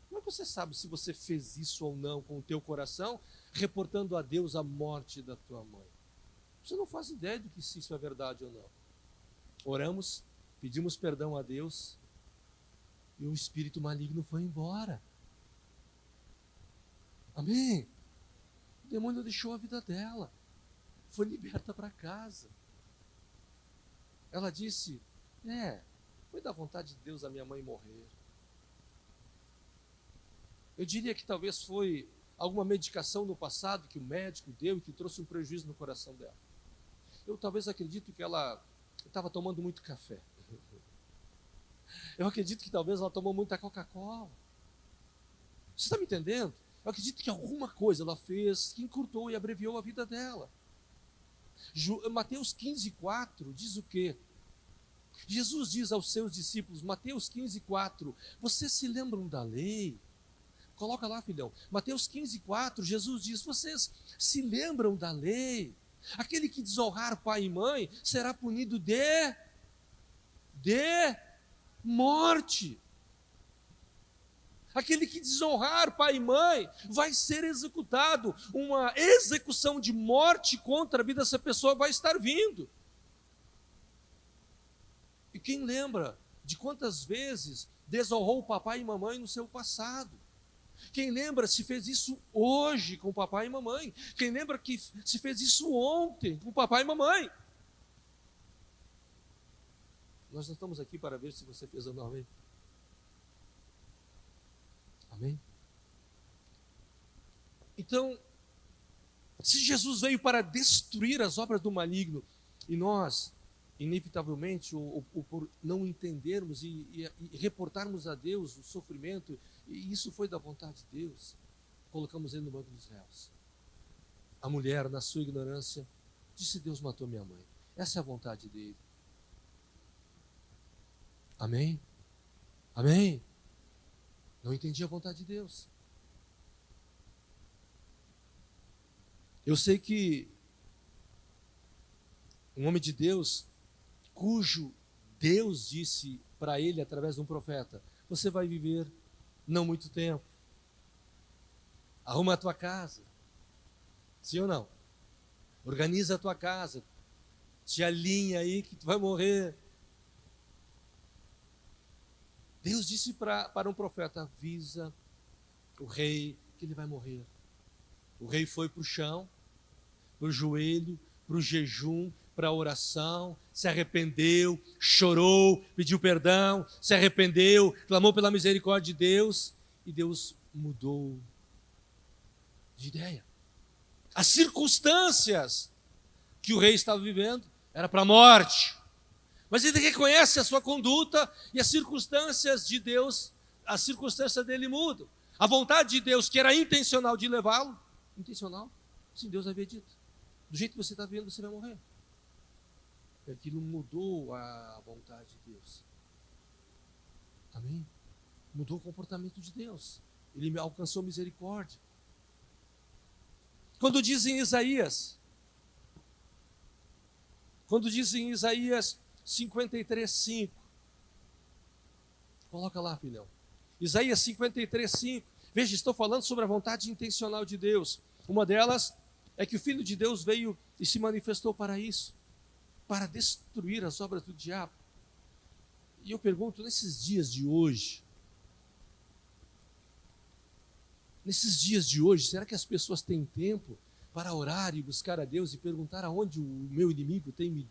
[SPEAKER 1] Como é que você sabe se você fez isso ou não com o teu coração, reportando a Deus a morte da tua mãe? Você não faz ideia do que se isso é verdade ou não. Oramos, pedimos perdão a Deus e o espírito maligno foi embora. Amém? O demônio deixou a vida dela, foi liberta para casa. Ela disse: foi da vontade de Deus a minha mãe morrer. Eu diria que talvez foi alguma medicação no passado que o médico deu e que trouxe um prejuízo no coração dela. Eu talvez acredito que ela estava tomando muito café. Eu acredito que talvez ela tomou muita Coca-Cola. Você está me entendendo? Eu acredito que alguma coisa ela fez que encurtou e abreviou a vida dela. Mateus 15:4 diz o quê? Jesus diz aos seus discípulos, Mateus 15:4, vocês se lembram da lei? Coloca lá, filhão. Mateus 15:4, Jesus diz, vocês se lembram da lei? Aquele que desonrar pai e mãe será punido de morte. Aquele que desonrar pai e mãe vai ser executado. Uma execução de morte contra a vida dessa pessoa vai estar vindo. E quem lembra de quantas vezes desonrou o papai e mamãe no seu passado? Quem lembra se fez isso hoje com o papai e mamãe? Quem lembra que se fez isso ontem com o papai e mamãe? Nós não estamos aqui para ver se você fez ou não, amém? Amém? Então, se Jesus veio para destruir as obras do maligno, e nós, inevitavelmente, ou por não entendermos e reportarmos a Deus o sofrimento, e isso foi da vontade de Deus, colocamos ele no banco dos réus. A mulher, na sua ignorância, disse: Deus matou minha mãe. Essa é a vontade dele. Amém? Amém? Não entendi a vontade de Deus. Eu sei que um homem de Deus, cujo Deus disse para ele através de um profeta: você vai viver não muito tempo. Arruma a tua casa. Sim ou não? Organiza a tua casa. Te alinha aí que tu vai morrer. Deus disse para um profeta: avisa o rei que ele vai morrer. O rei foi para o chão, para o joelho, para o jejum, para a oração, se arrependeu, chorou, pediu perdão, se arrependeu, clamou pela misericórdia de Deus, e Deus mudou de ideia. As circunstâncias que o rei estava vivendo era para a morte, mas ele reconhece a sua conduta e as circunstâncias de Deus, as circunstâncias dele mudam. A vontade de Deus, que era intencional de levá-lo, intencional, sim, Deus havia dito: do jeito que você está vendo, você vai morrer. Aquilo mudou a vontade de Deus. Amém? Mudou o comportamento de Deus. Ele alcançou misericórdia. Quando diz em Isaías 53:5, coloca lá, filhão. Isaías 53:5. Veja, estou falando sobre a vontade intencional de Deus. Uma delas é que o Filho de Deus veio e se manifestou para isso, para destruir as obras do diabo. E eu pergunto, nesses dias de hoje, será que as pessoas têm tempo para orar e buscar a Deus e perguntar aonde o meu inimigo tem me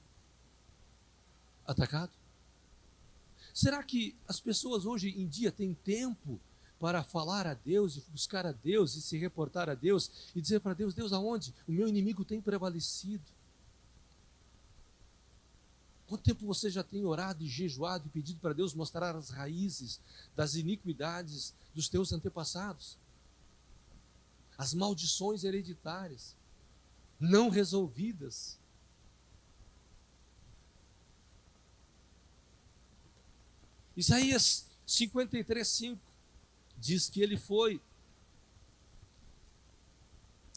[SPEAKER 1] atacado? Será que as pessoas hoje em dia têm tempo para falar a Deus e buscar a Deus e se reportar a Deus e dizer para Deus: Deus, aonde o meu inimigo tem prevalecido? Quanto tempo você já tem orado e jejuado e pedido para Deus mostrar as raízes das iniquidades dos teus antepassados? As maldições hereditárias, não resolvidas. Isaías 53:5 diz que ele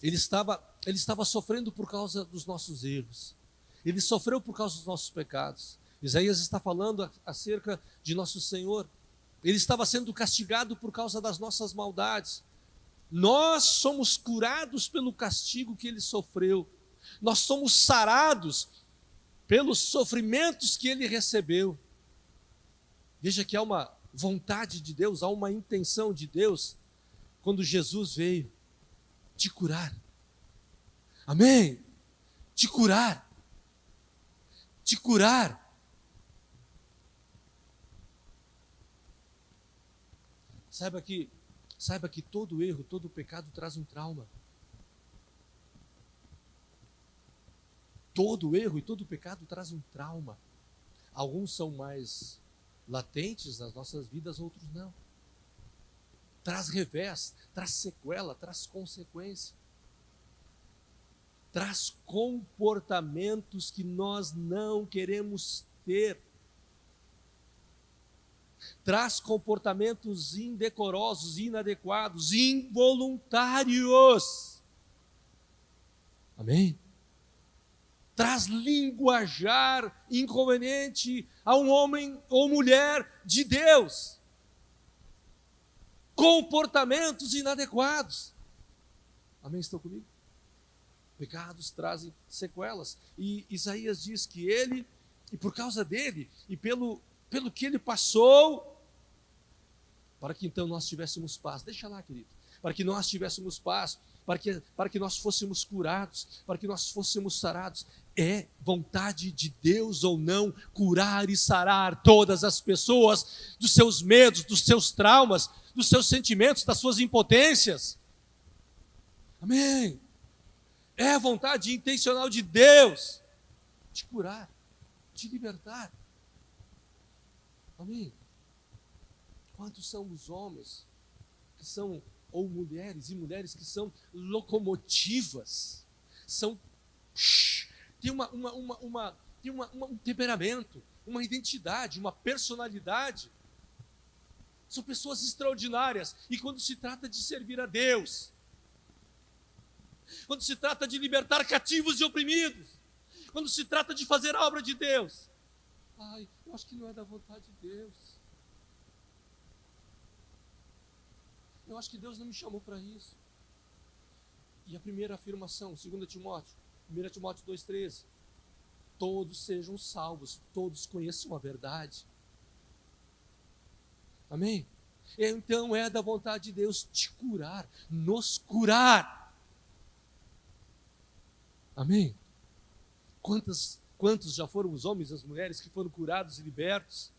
[SPEAKER 1] estava sofrendo por causa dos nossos erros. Ele sofreu por causa dos nossos pecados. Isaías está falando acerca de nosso Senhor. Ele estava sendo castigado por causa das nossas maldades. Nós somos curados pelo castigo que ele sofreu. Nós somos sarados pelos sofrimentos que ele recebeu. Veja que há uma vontade de Deus, há uma intenção de Deus, quando Jesus veio te curar. Amém? Te curar. Te curar. Saiba que Saiba que todo erro, todo pecado traz um trauma. Todo erro e todo pecado traz um trauma. Alguns são mais latentes nas nossas vidas, outros não. Traz revés, traz sequela, traz consequência. Traz comportamentos que nós não queremos ter. Traz comportamentos indecorosos, inadequados, involuntários. Amém? Traz linguajar inconveniente a um homem ou mulher de Deus. Comportamentos inadequados. Amém? Estão comigo? Pecados trazem sequelas. E Isaías diz que ele, e por causa dele, e pelo que ele passou, para que então nós tivéssemos paz. Deixa lá, querido. Para que nós tivéssemos paz, para que nós fôssemos curados, para que nós fôssemos sarados. É vontade de Deus ou não curar e sarar todas as pessoas dos seus medos, dos seus traumas, dos seus sentimentos, das suas impotências. Amém? É a vontade intencional de Deus de curar, de libertar. Amém? Quantos são os homens que são, ou mulheres, e mulheres que são locomotivas, tem um temperamento, uma identidade, uma personalidade, são pessoas extraordinárias, e quando se trata de servir a Deus, quando se trata de libertar cativos e oprimidos, quando se trata de fazer a obra de Deus, eu acho que não é da vontade de Deus. Eu acho que Deus não me chamou para isso. E a primeira afirmação, 2 Timóteo 2,13. Todos sejam salvos, todos conheçam a verdade. Amém? Então é da vontade de Deus te curar, nos curar. Amém? Quantos já foram os homens e as mulheres que foram curados e libertos?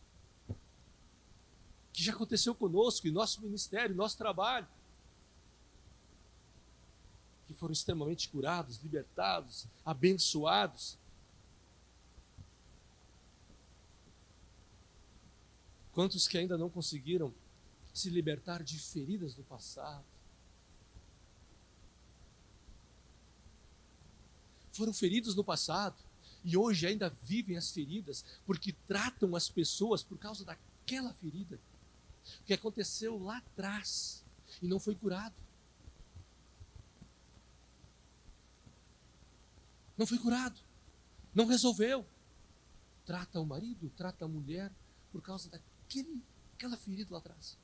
[SPEAKER 1] Que já aconteceu conosco, em nosso ministério, em nosso trabalho. Que foram extremamente curados, libertados, abençoados. Quantos que ainda não conseguiram se libertar de feridas do passado? Foram feridos no passado e hoje ainda vivem as feridas porque tratam as pessoas por causa daquela ferida que aconteceu lá atrás e não foi curado. Não foi curado, não resolveu. Trata o marido, trata a mulher por causa daquela ferida lá atrás.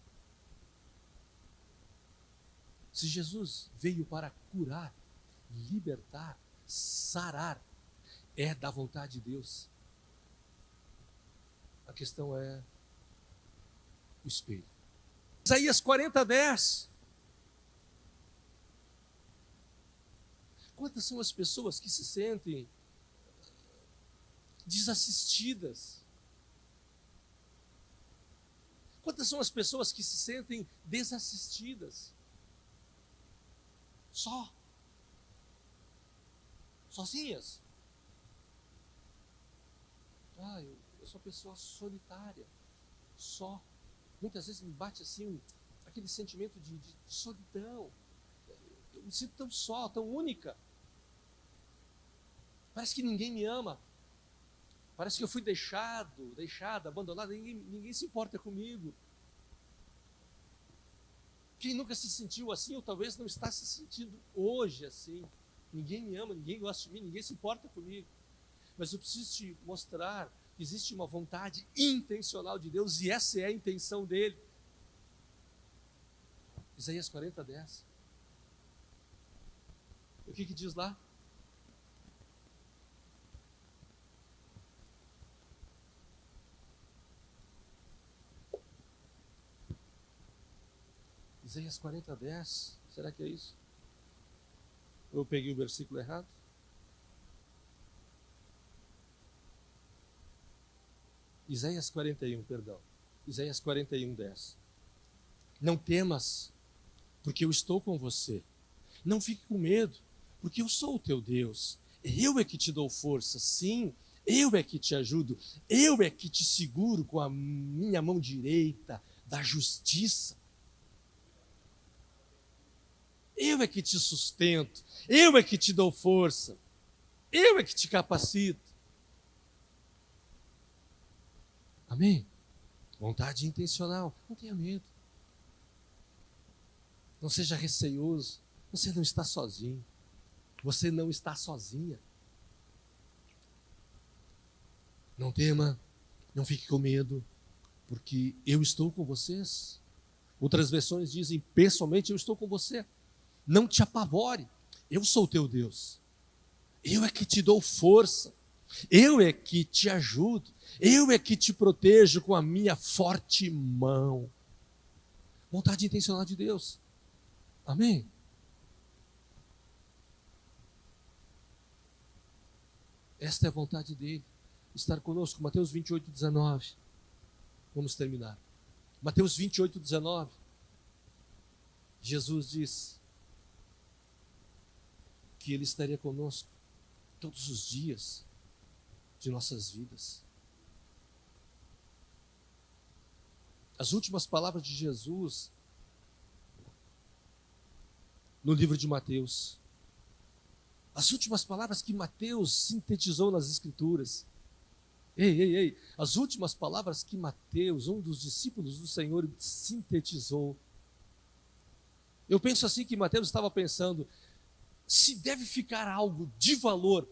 [SPEAKER 1] Se Jesus veio para curar, libertar, sarar, é da vontade de Deus. A questão é o espelho. Isaías 40:10. Quantas são as pessoas que se sentem desassistidas? Quantas são as pessoas que se sentem desassistidas? Sozinhas. Eu sou uma pessoa solitária. Só. Muitas vezes me bate assim, aquele sentimento de solidão. Eu me sinto tão só, tão única. Parece que ninguém me ama. Parece que eu fui deixada, abandonada. Ninguém se importa comigo. Quem nunca se sentiu assim, ou talvez não está se sentindo hoje assim. Ninguém me ama, ninguém gosta de mim, ninguém se importa comigo. Mas eu preciso te mostrar que existe uma vontade intencional de Deus e essa é a intenção dele. Isaías 40:10. O que diz lá? Isaías 40:10. Será que é isso? Ou eu peguei o versículo errado? Isaías 41, perdão. Isaías 41:10. Não temas, porque eu estou com você. Não fique com medo, porque eu sou o teu Deus. Eu é que te dou força, sim, eu é que te ajudo, eu é que te seguro com a minha mão direita da justiça. Eu é que te sustento, eu é que te dou força, eu é que te capacito. Amém? Vontade intencional, não tenha medo. Não seja receoso, você não está sozinho, você não está sozinha. Não tema, não fique com medo, porque eu estou com vocês. Outras versões dizem, pessoalmente eu estou com você. Não te apavore, eu sou o teu Deus. Eu é que te dou força, eu é que te ajudo, eu é que te protejo com a minha forte mão. Vontade intencional de Deus. Amém? Esta é a vontade dele, estar conosco. Mateus 28, 19. Vamos terminar. Mateus 28, 19. Jesus diz que ele estaria conosco todos os dias de nossas vidas. As últimas palavras de Jesus no livro de Mateus. As últimas palavras que Mateus sintetizou nas Escrituras. Ei. As últimas palavras que Mateus, um dos discípulos do Senhor, sintetizou. Eu penso assim que Mateus estava pensando, se deve ficar algo de valor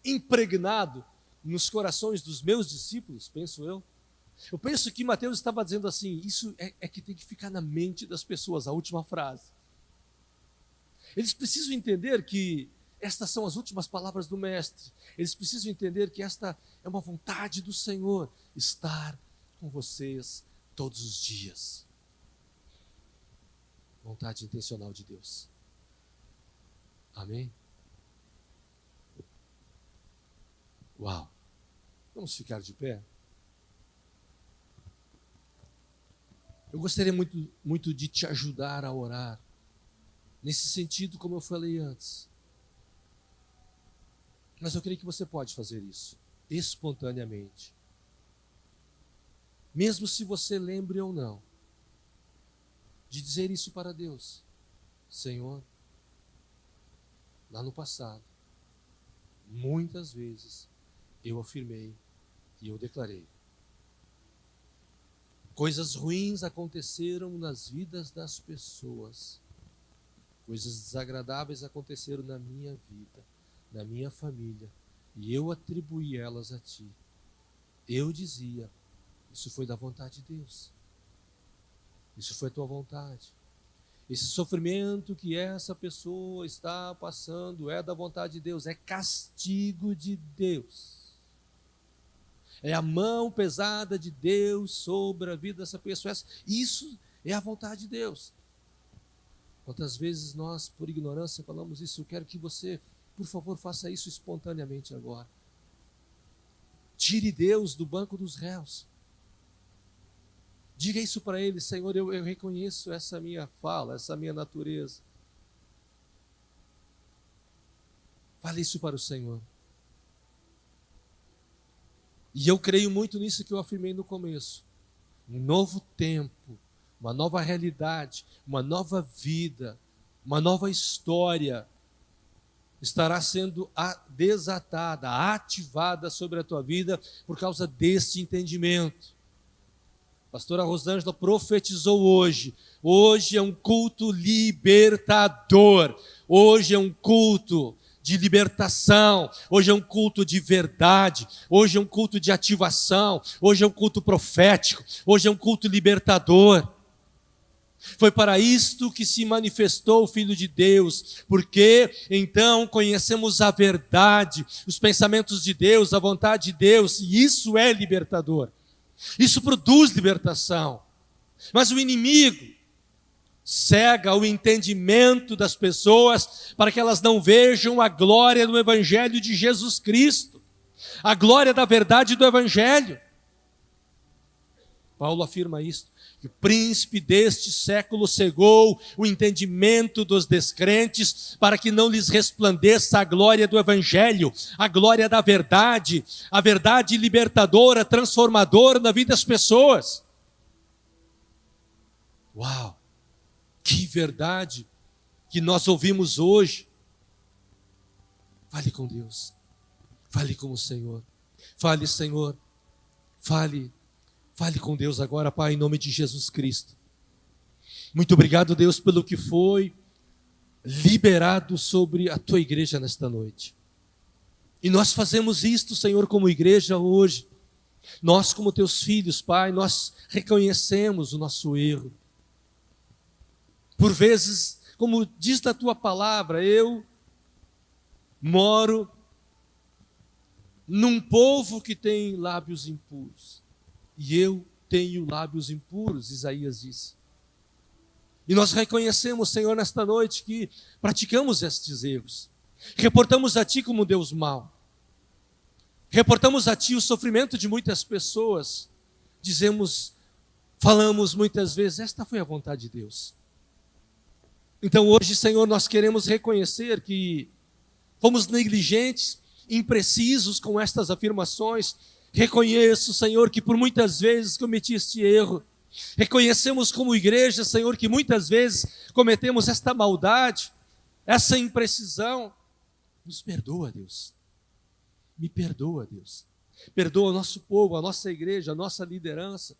[SPEAKER 1] impregnado nos corações dos meus discípulos, penso eu. Eu penso que Mateus estava dizendo assim, isso é que tem que ficar na mente das pessoas, a última frase. Eles precisam entender que estas são as últimas palavras do Mestre. Eles precisam entender que esta é uma vontade do Senhor, estar com vocês todos os dias. Vontade intencional de Deus. Amém? Uau! Vamos ficar de pé? Eu gostaria muito de te ajudar a orar. Nesse sentido, como eu falei antes. Mas eu creio que você pode fazer isso, espontaneamente. Mesmo se você lembre ou não, de dizer isso para Deus. Senhor, lá no passado, muitas vezes, eu afirmei e eu declarei. Coisas ruins aconteceram nas vidas das pessoas. Coisas desagradáveis aconteceram na minha vida, na minha família, e eu atribuí elas a Ti. Eu dizia, isso foi da vontade de Deus. Isso foi a Tua vontade. Esse sofrimento que essa pessoa está passando é da vontade de Deus, é castigo de Deus. É a mão pesada de Deus sobre a vida dessa pessoa. Isso é a vontade de Deus. Quantas vezes nós, por ignorância, falamos isso? Eu quero que você, por favor, faça isso espontaneamente agora. Tire Deus do banco dos réus. Diga isso para Ele, Senhor, eu reconheço essa minha fala, essa minha natureza. Fale isso para o Senhor. E eu creio muito nisso que eu afirmei no começo. Um novo tempo, uma nova realidade, uma nova vida, uma nova história estará sendo desatada, ativada sobre a tua vida por causa deste entendimento. A pastora Rosângela profetizou hoje. Hoje é um culto libertador. Hoje é um culto de libertação. Hoje é um culto de verdade. Hoje é um culto de ativação. Hoje é um culto profético. Hoje é um culto libertador. Foi para isto que se manifestou o Filho de Deus, porque então conhecemos a verdade, os pensamentos de Deus, a vontade de Deus, e isso é libertador. Isso produz libertação. Mas o inimigo cega o entendimento das pessoas para que elas não vejam a glória do Evangelho de Jesus Cristo, a glória da verdade do Evangelho. Paulo afirma isso. que o príncipe deste século cegou o entendimento dos descrentes, para que não lhes resplandeça a glória do Evangelho, a glória da verdade, a verdade libertadora, transformadora na vida das pessoas. Uau! Que verdade que nós ouvimos hoje. Fale com Deus, fale com o Senhor, fale, Senhor, fale com Deus agora, Pai, em nome de Jesus Cristo. Muito obrigado, Deus, pelo que foi liberado sobre a Tua igreja nesta noite. E nós fazemos isto, Senhor, como igreja hoje. Nós, como Teus filhos, Pai, nós reconhecemos o nosso erro. Por vezes, como diz na Tua palavra, eu moro num povo que tem lábios impuros. E eu tenho lábios impuros, Isaías disse. E nós reconhecemos, Senhor, nesta noite que praticamos estes erros. Reportamos a Ti como Deus mau. Reportamos a Ti o sofrimento de muitas pessoas. Falamos muitas vezes, esta foi a vontade de Deus. Então hoje, Senhor, nós queremos reconhecer que fomos negligentes, imprecisos com estas afirmações. Reconheço, Senhor, que por muitas vezes cometi este erro. Reconhecemos como igreja, Senhor, que muitas vezes cometemos esta maldade, essa imprecisão. Nos perdoa, Deus. Me perdoa, Deus. Perdoa o nosso povo, a nossa igreja, a nossa liderança,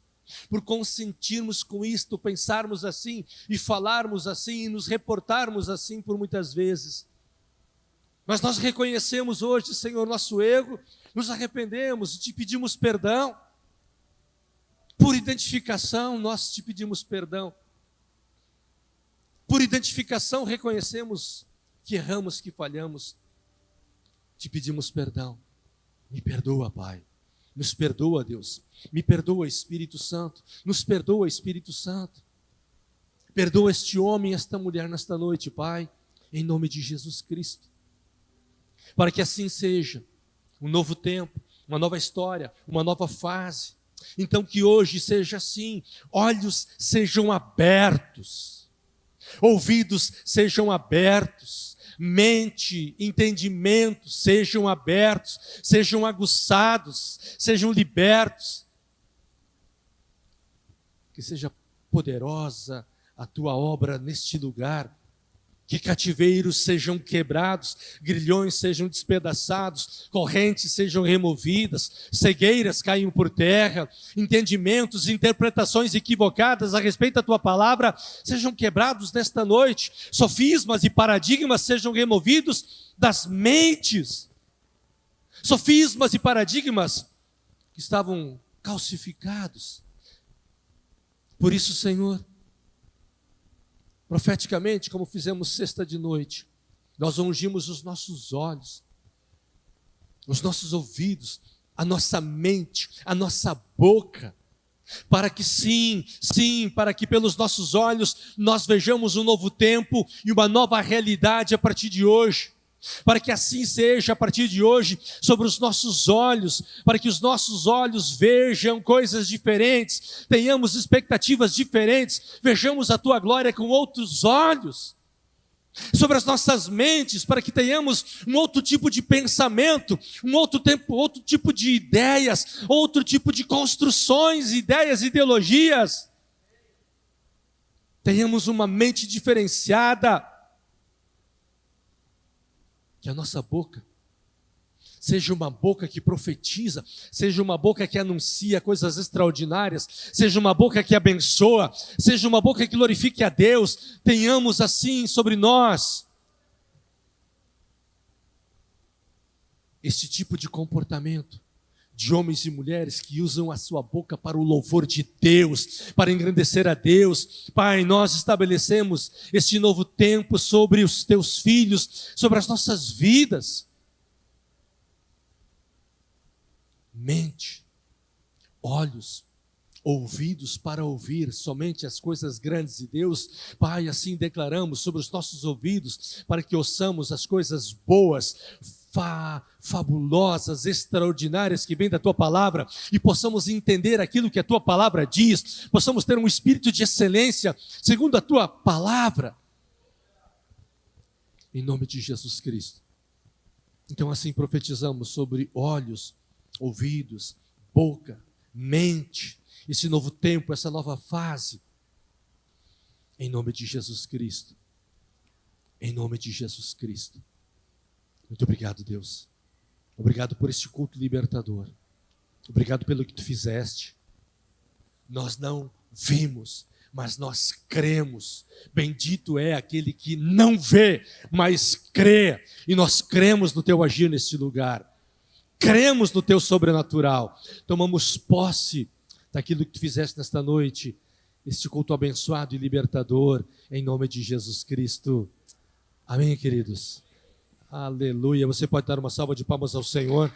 [SPEAKER 1] por consentirmos com isto, pensarmos assim e falarmos assim e nos reportarmos assim por muitas vezes. Mas nós reconhecemos hoje, Senhor, nosso erro, nos arrependemos e te pedimos perdão. Por identificação, nós te pedimos perdão. Por identificação, reconhecemos que erramos, que falhamos. Te pedimos perdão. Me perdoa, Pai. Nos perdoa, Deus. Me perdoa, Espírito Santo. Nos perdoa, Espírito Santo. Perdoa este homem e esta mulher nesta noite, Pai, em nome de Jesus Cristo. Para que assim seja, um novo tempo, uma nova história, uma nova fase. Então que hoje seja assim, olhos sejam abertos, ouvidos sejam abertos, mente, entendimento sejam abertos, sejam aguçados, sejam libertos. Que seja poderosa a Tua obra neste lugar. Que cativeiros sejam quebrados, grilhões sejam despedaçados, correntes sejam removidas, cegueiras caiam por terra, entendimentos, interpretações equivocadas a respeito da Tua palavra sejam quebrados nesta noite, sofismas e paradigmas sejam removidos das mentes, sofismas e paradigmas que estavam calcificados. Por isso, Senhor, profeticamente, como fizemos sexta de noite, nós ungimos os nossos olhos, os nossos ouvidos, a nossa mente, a nossa boca, para que para que pelos nossos olhos nós vejamos um novo tempo e uma nova realidade a partir de hoje. Para que assim seja a partir de hoje sobre os nossos olhos, para que os nossos olhos vejam coisas diferentes, tenhamos expectativas diferentes, vejamos a Tua glória com outros olhos, sobre as nossas mentes, para que tenhamos um outro tipo de pensamento, outro tipo de ideias, outro tipo de construções, ideias, ideologias, tenhamos uma mente diferenciada. Que a nossa boca seja uma boca que profetiza, seja uma boca que anuncia coisas extraordinárias, seja uma boca que abençoa, seja uma boca que glorifique a Deus. Tenhamos assim sobre nós este tipo de comportamento de homens e mulheres que usam a sua boca para o louvor de Deus, para engrandecer a Deus. Pai, nós estabelecemos este novo tempo sobre os Teus filhos, sobre as nossas vidas. Mente, olhos, ouvidos para ouvir somente as coisas grandes de Deus. Pai, assim declaramos sobre os nossos ouvidos, para que ouçamos as coisas boas, fabulosas, extraordinárias que vêm da Tua palavra e possamos entender aquilo que a Tua palavra diz, possamos ter um espírito de excelência segundo a Tua palavra, em nome de Jesus Cristo. Então assim profetizamos sobre olhos, ouvidos, boca, mente, esse novo tempo, essa nova fase, em nome de Jesus Cristo. Em nome de Jesus Cristo. Muito obrigado, Deus. Obrigado por este culto libertador. Obrigado pelo que Tu fizeste. Nós não vimos, mas nós cremos. Bendito é aquele que não vê, mas crê. E nós cremos no Teu agir neste lugar. Cremos no Teu sobrenatural. Tomamos posse daquilo que Tu fizeste nesta noite. Este culto abençoado e libertador, em nome de Jesus Cristo. Amém, queridos? Aleluia. Você pode dar uma salva de palmas ao Senhor.